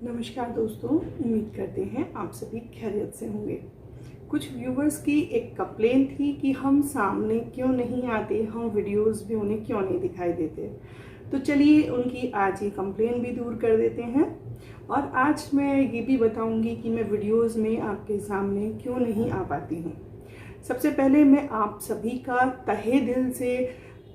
नमस्कार दोस्तों, उम्मीद करते हैं आप सभी खैरियत से होंगे। कुछ व्यूवर्स की एक कंप्लेंट थी कि हम सामने क्यों नहीं आते, हम वीडियोस भी उन्हें क्यों नहीं दिखाई देते। तो चलिए उनकी आज ये कंप्लेंट भी दूर कर देते हैं। और आज मैं ये भी बताऊंगी कि मैं वीडियोस में आपके सामने क्यों नहीं आ पाती हूँ। सबसे पहले मैं आप सभी का तहे दिल से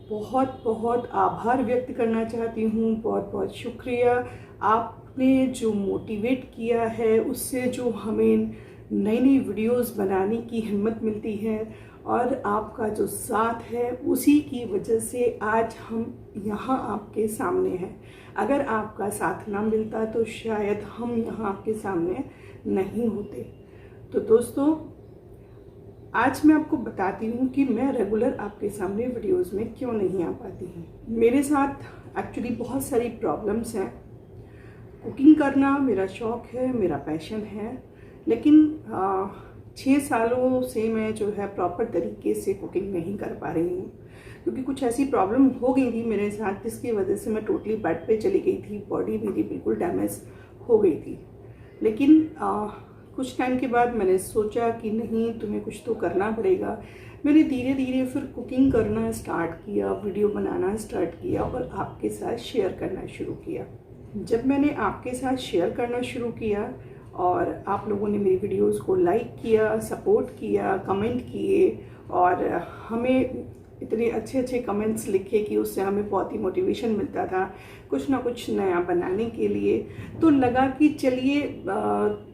बहुत बहुत आभार व्यक्त करना चाहती हूँ। बहुत बहुत शुक्रिया। आपने जो मोटिवेट किया है, उससे जो हमें नई नई वीडियोस बनाने की हिम्मत मिलती है और आपका जो साथ है, उसी की वजह से आज हम यहाँ आपके सामने हैं। अगर आपका साथ ना मिलता तो शायद हम यहाँ आपके सामने नहीं होते। तो दोस्तों, आज मैं आपको बताती हूँ कि मैं रेगुलर आपके सामने वीडियोस में क्यों नहीं आ पाती हूँ। मेरे साथ एक्चुअली बहुत सारी प्रॉब्लम्स हैं। कुकिंग करना मेरा शौक़ है, मेरा पैशन है, लेकिन 6 सालों से मैं जो है प्रॉपर तरीके से कुकिंग नहीं कर पा रही हूँ, क्योंकि कुछ ऐसी प्रॉब्लम हो गई थी मेरे साथ जिसकी वजह से मैं टोटली बेड पे चली गई थी। बॉडी मेरी बिल्कुल डैमेज हो गई थी। लेकिन कुछ टाइम के बाद मैंने सोचा कि नहीं, तुम्हें कुछ तो करना पड़ेगा। मैंने धीरे धीरे फिर कुकिंग करना स्टार्ट किया, वीडियो बनाना स्टार्ट किया और आपके साथ शेयर करना शुरू किया। जब मैंने आपके साथ शेयर करना शुरू किया और आप लोगों ने मेरी वीडियोस को लाइक किया, सपोर्ट किया, कमेंट किए और हमें इतने अच्छे अच्छे कमेंट्स लिखे कि उससे हमें बहुत ही मोटिवेशन मिलता था कुछ ना कुछ नया बनाने के लिए, तो लगा कि चलिए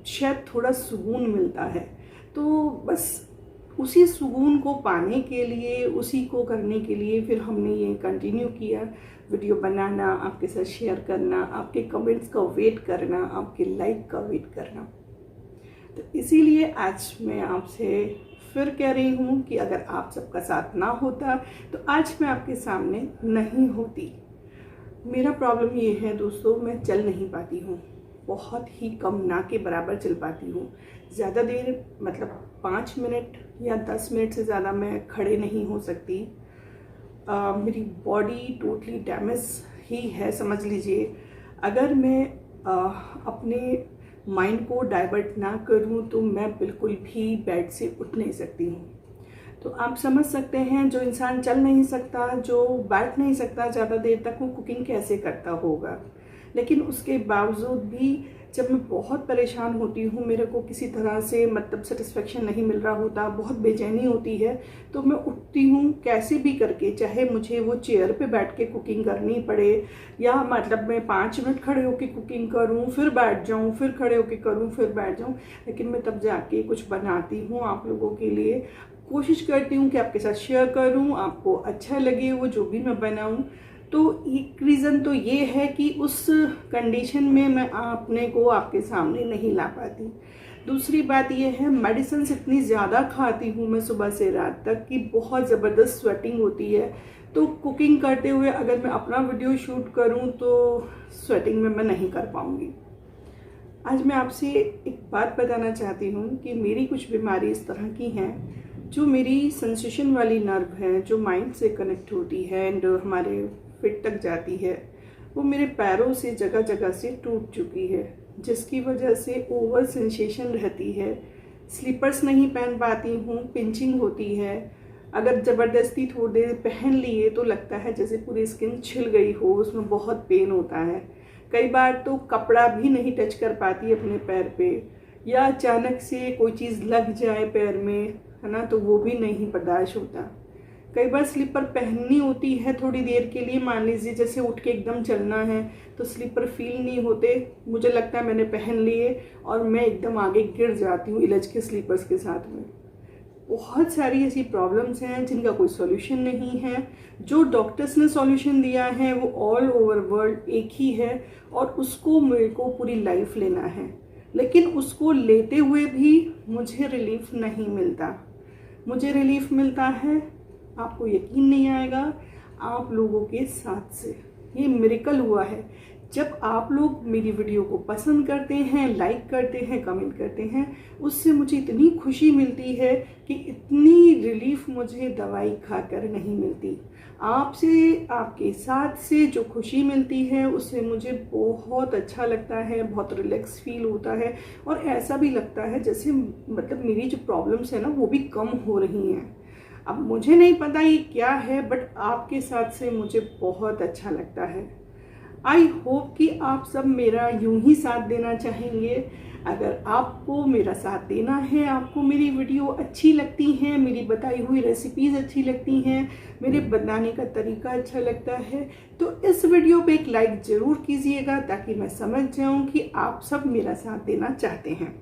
शायद थोड़ा सुकून मिलता है। तो बस उसी सुकून को पाने के लिए, उसी को करने के लिए फिर हमने ये कंटिन्यू किया, वीडियो बनाना, आपके साथ शेयर करना, आपके कमेंट्स का वेट करना, आपके लाइक का वेट करना। तो इसीलिए आज मैं आपसे फिर कह रही हूँ कि अगर आप सबका साथ ना होता तो आज मैं आपके सामने नहीं होती। मेरा प्रॉब्लम ये है दोस्तों, मैं चल नहीं पाती हूँ, बहुत ही कम, ना के बराबर चल पाती हूँ। ज़्यादा देर मतलब 5 मिनट या 10 मिनट से ज़्यादा मैं खड़े नहीं हो सकती। मेरी बॉडी टोटली डैमेज ही है, समझ लीजिए। अगर मैं अपने माइंड को डाइवर्ट ना करूं तो मैं बिल्कुल भी बेड से उठ नहीं सकती हूं। तो आप समझ सकते हैं, जो इंसान चल नहीं सकता, जो बैठ नहीं सकता ज़्यादा देर तक, वो कुकिंग कैसे करता होगा। लेकिन उसके बावजूद भी जब मैं बहुत परेशान होती हूँ, मेरे को किसी तरह से मतलब सेटिस्फेक्शन नहीं मिल रहा होता, बहुत बेचैनी होती है, तो मैं उठती हूँ कैसे भी करके, चाहे मुझे वो चेयर पे बैठ के कुकिंग करनी पड़े या मतलब मैं 5 मिनट खड़े होके कुकिंग करूँ, फिर बैठ जाऊँ, फिर खड़े होके करूँ, फिर बैठ जाऊँ, लेकिन मैं तब जाके कुछ बनाती हूँ आप लोगों के लिए। कोशिश करती हूँ कि आपके साथ शेयर करूँ, आपको अच्छा लगे वो जो भी मैं बनाऊँ। तो एक रीज़न तो ये है कि उस कंडीशन में मैं अपने को आपके सामने नहीं ला पाती। दूसरी बात ये है, मेडिसिन इतनी ज़्यादा खाती हूँ मैं सुबह से रात तक कि बहुत ज़बरदस्त स्वेटिंग होती है। तो कुकिंग करते हुए अगर मैं अपना वीडियो शूट करूँ तो स्वेटिंग में मैं नहीं कर पाऊँगी। आज मैं आपसे एक बात बताना चाहती हूँ कि मेरी कुछ बीमारी इस तरह की हैं, जो मेरी सेंसेशन वाली नर्व है, जो माइंड से कनेक्ट होती है एंड हमारे फिट तक जाती है, वो मेरे पैरों से जगह जगह से टूट चुकी है, जिसकी वजह से ओवर सेंसेशन रहती है। स्लीपर्स नहीं पहन पाती हूँ, पिंचिंग होती है। अगर ज़बरदस्ती थोड़ी देर पहन लिए तो लगता है जैसे पूरी स्किन छिल गई हो, उसमें बहुत पेन होता है। कई बार तो कपड़ा भी नहीं टच कर पाती अपने पैर पे, या अचानक से कोई चीज़ लग जाए पैर में, है ना, तो वो भी नहीं बर्दाश्त होता। कई बार स्लीपर पहननी होती है थोड़ी देर के लिए, मान लीजिए जैसे उठ के एकदम चलना है तो स्लीपर फील नहीं होते, मुझे लगता है मैंने पहन लिए और मैं एकदम आगे गिर जाती हूँ इलझ के स्लीपर्स के साथ में। बहुत सारी ऐसी प्रॉब्लम्स हैं जिनका कोई सॉल्यूशन नहीं है। जो डॉक्टर्स ने सॉल्यूशन दिया है वो ऑल ओवर वर्ल्ड एक ही है और उसको मेरे को पूरी लाइफ लेना है, लेकिन उसको लेते हुए भी मुझे रिलीफ नहीं मिलता। मुझे रिलीफ मिलता है, आपको यकीन नहीं आएगा, आप लोगों के साथ से। ये मिरेकल हुआ है जब आप लोग मेरी वीडियो को पसंद करते हैं, लाइक करते हैं, कमेंट करते हैं, उससे मुझे इतनी खुशी मिलती है कि इतनी रिलीफ मुझे दवाई खाकर नहीं मिलती। आपसे, आपके साथ से जो खुशी मिलती है उससे मुझे बहुत अच्छा लगता है, बहुत रिलैक्स फील होता है और ऐसा भी लगता है जैसे मतलब मेरी जो प्रॉब्लम्स है ना वो भी कम हो रही हैं। अब मुझे नहीं पता ये क्या है, बट आपके साथ से मुझे बहुत अच्छा लगता है। आई होप कि आप सब मेरा यूं ही साथ देना चाहेंगे। अगर आपको मेरा साथ देना है, आपको मेरी वीडियो अच्छी लगती हैं, मेरी बताई हुई रेसिपीज़ अच्छी लगती हैं, मेरे बनाने का तरीका अच्छा लगता है, तो इस वीडियो पे एक लाइक ज़रूर कीजिएगा ताकि मैं समझ जाऊं कि आप सब मेरा साथ देना चाहते हैं।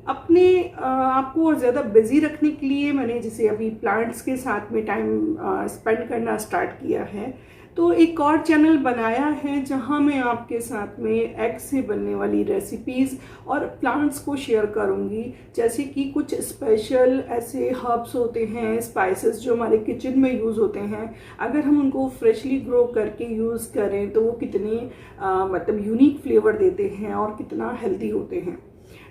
अपने आपको और ज़्यादा बिजी रखने के लिए मैंने जैसे अभी प्लांट्स के साथ में टाइम स्पेंड करना स्टार्ट किया है, तो एक और चैनल बनाया है जहां मैं आपके साथ में एग से बनने वाली रेसिपीज़ और प्लांट्स को शेयर करूंगी। जैसे कि कुछ स्पेशल ऐसे हर्ब्स होते हैं, स्पाइसेस जो हमारे किचन में यूज़ होते हैं, अगर हम उनको फ्रेशली ग्रो करके यूज़ करें तो वो कितने मतलब यूनिक फ्लेवर देते हैं और कितना हेल्दी होते हैं।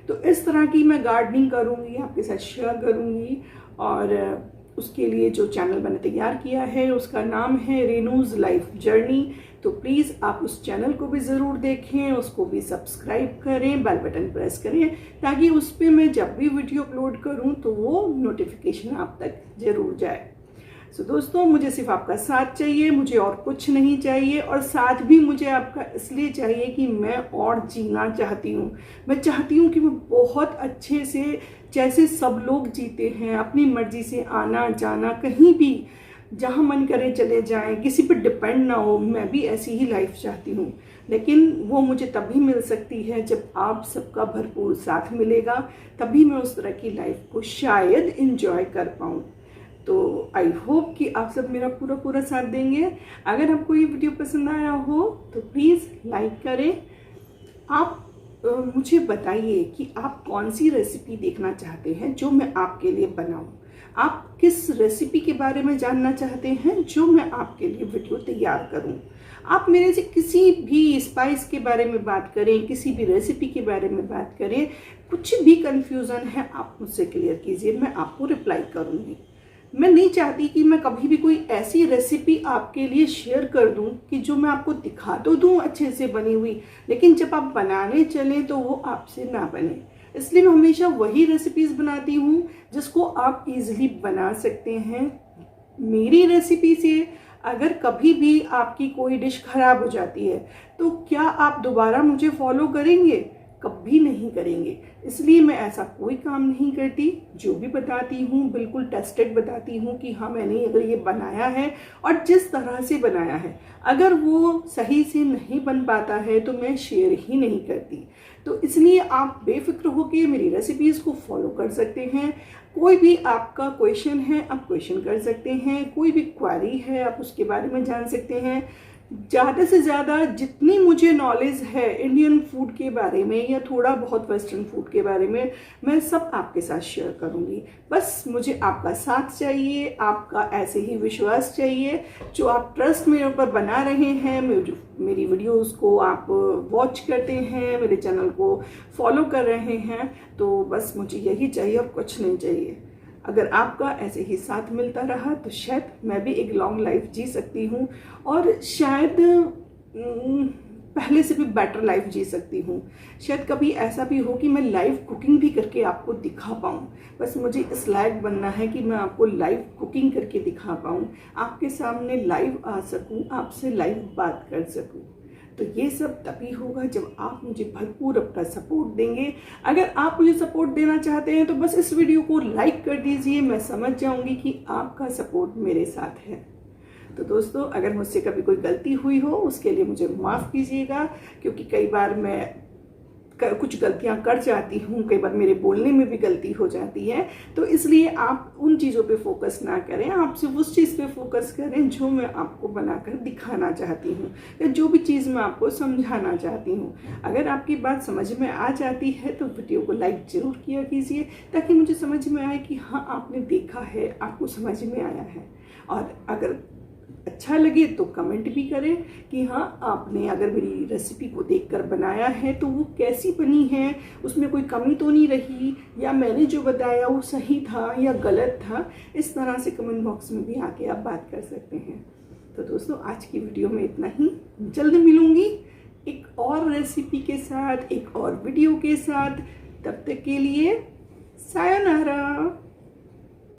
तो इस तरह की मैं गार्डनिंग करूंगी, आपके साथ शेयर करूंगी। और उसके लिए जो चैनल मैंने तैयार किया है उसका नाम है रेनूज लाइफ जर्नी। तो प्लीज़ आप उस चैनल को भी ज़रूर देखें, उसको भी सब्सक्राइब करें, बेल बटन प्रेस करें ताकि उस पर मैं जब भी वीडियो अपलोड करूं तो वो नोटिफिकेशन आप तक ज़रूर जाए। सो दोस्तों, मुझे सिर्फ आपका साथ चाहिए, मुझे और कुछ नहीं चाहिए। और साथ भी मुझे आपका इसलिए चाहिए कि मैं और जीना चाहती हूँ। मैं चाहती हूँ कि मैं बहुत अच्छे से, जैसे सब लोग जीते हैं, अपनी मर्जी से आना जाना, कहीं भी जहाँ मन करे चले जाएं, किसी पर डिपेंड ना हो। मैं भी ऐसी ही लाइफ चाहती हूँ, लेकिन वो मुझे तभी मिल सकती है जब आप सबका भरपूर साथ मिलेगा, तभी मैं उस तरह की लाइफ को शायद इंजॉय कर पाऊँ। तो आई होप कि आप सब मेरा पूरा साथ देंगे। अगर आपको ये वीडियो पसंद आया हो तो प्लीज़ लाइक करें। आप मुझे बताइए कि आप कौन सी रेसिपी देखना चाहते हैं जो मैं आपके लिए बनाऊं। आप किस रेसिपी के बारे में जानना चाहते हैं जो मैं आपके लिए वीडियो तैयार करूं। आप मेरे से किसी भी स्पाइस के बारे में बात करें, किसी भी रेसिपी के बारे में बात करें, कुछ भी कंफ्यूजन है आप मुझसे क्लियर कीजिए, मैं आपको रिप्लाई करूंगी। मैं नहीं चाहती कि मैं कभी भी कोई ऐसी रेसिपी आपके लिए शेयर कर दूं कि जो मैं आपको दिखा तो दूं अच्छे से बनी हुई, लेकिन जब आप बनाने चलें तो वो आपसे ना बने। इसलिए मैं हमेशा वही रेसिपीज़ बनाती हूँ जिसको आप इजीली बना सकते हैं। मेरी रेसिपी से अगर कभी भी आपकी कोई डिश खराब हो जाती है तो क्या आप दोबारा मुझे फॉलो करेंगे? कभी नहीं करेंगे। इसलिए मैं ऐसा कोई काम नहीं करती, जो भी बताती हूँ बिल्कुल टेस्टेड बताती हूँ कि हाँ मैंने अगर ये बनाया है और जिस तरह से बनाया है, अगर वो सही से नहीं बन पाता है तो मैं शेयर ही नहीं करती। तो इसलिए आप बेफिक्र होकर मेरी रेसिपीज़ को फॉलो कर सकते हैं। कोई भी आपका क्वेश्चन है आप क्वेश्चन कर सकते हैं, कोई भी क्वेरी है आप उसके बारे में जान सकते हैं। ज़्यादा से ज़्यादा जितनी मुझे नॉलेज है इंडियन फूड के बारे में या थोड़ा बहुत वेस्टर्न फूड के बारे में, मैं सब आपके साथ शेयर करूंगी। बस मुझे आपका साथ चाहिए, आपका ऐसे ही विश्वास चाहिए जो आप ट्रस्ट मेरे ऊपर बना रहे हैं। मेरी वीडियोस को आप वॉच करते हैं, मेरे चैनल को फॉलो कर रहे हैं, तो बस मुझे यही चाहिए और कुछ नहीं चाहिए। अगर आपका ऐसे ही साथ मिलता रहा तो शायद मैं भी एक लॉन्ग लाइफ जी सकती हूँ और शायद पहले से भी बेटर लाइफ जी सकती हूँ। शायद कभी ऐसा भी हो कि मैं लाइव कुकिंग भी करके आपको दिखा पाऊँ। बस मुझे इस लायक बनना है कि मैं आपको लाइव कुकिंग करके दिखा पाऊँ, आपके सामने लाइव आ सकूँ, आपसे लाइव बात कर सकूँ। तो ये सब तभी होगा जब आप मुझे भरपूर अपना सपोर्ट देंगे। अगर आप मुझे सपोर्ट देना चाहते हैं तो बस इस वीडियो को लाइक कर दीजिए, मैं समझ जाऊंगी कि आपका सपोर्ट मेरे साथ है। तो दोस्तों, अगर मुझसे कभी कोई गलती हुई हो उसके लिए मुझे माफ़ कीजिएगा, क्योंकि कई बार मैं कुछ गलतियां कर जाती हूँ, कई बार मेरे बोलने में भी गलती हो जाती है। तो इसलिए आप उन चीज़ों पे फोकस ना करें, आप सिर्फ उस चीज़ पे फोकस करें जो मैं आपको बनाकर दिखाना चाहती हूँ या जो भी चीज़ मैं आपको समझाना चाहती हूँ। अगर आपकी बात समझ में आ जाती है तो वीडियो को लाइक ज़रूर किया कीजिए ताकि मुझे समझ में आए कि हाँ आपने देखा है, आपको समझ में आया है। और अगर अच्छा लगे तो कमेंट भी करें कि हाँ, आपने अगर मेरी रेसिपी को देखकर बनाया है तो वो कैसी बनी है, उसमें कोई कमी तो नहीं रही, या मैंने जो बताया वो सही था या गलत था। इस तरह से कमेंट बॉक्स में भी आके आप बात कर सकते हैं। तो दोस्तों, आज की वीडियो में इतना ही। जल्द मिलूंगी एक और रेसिपी के साथ, एक और वीडियो के साथ। तब तक के लिए सायोनारा।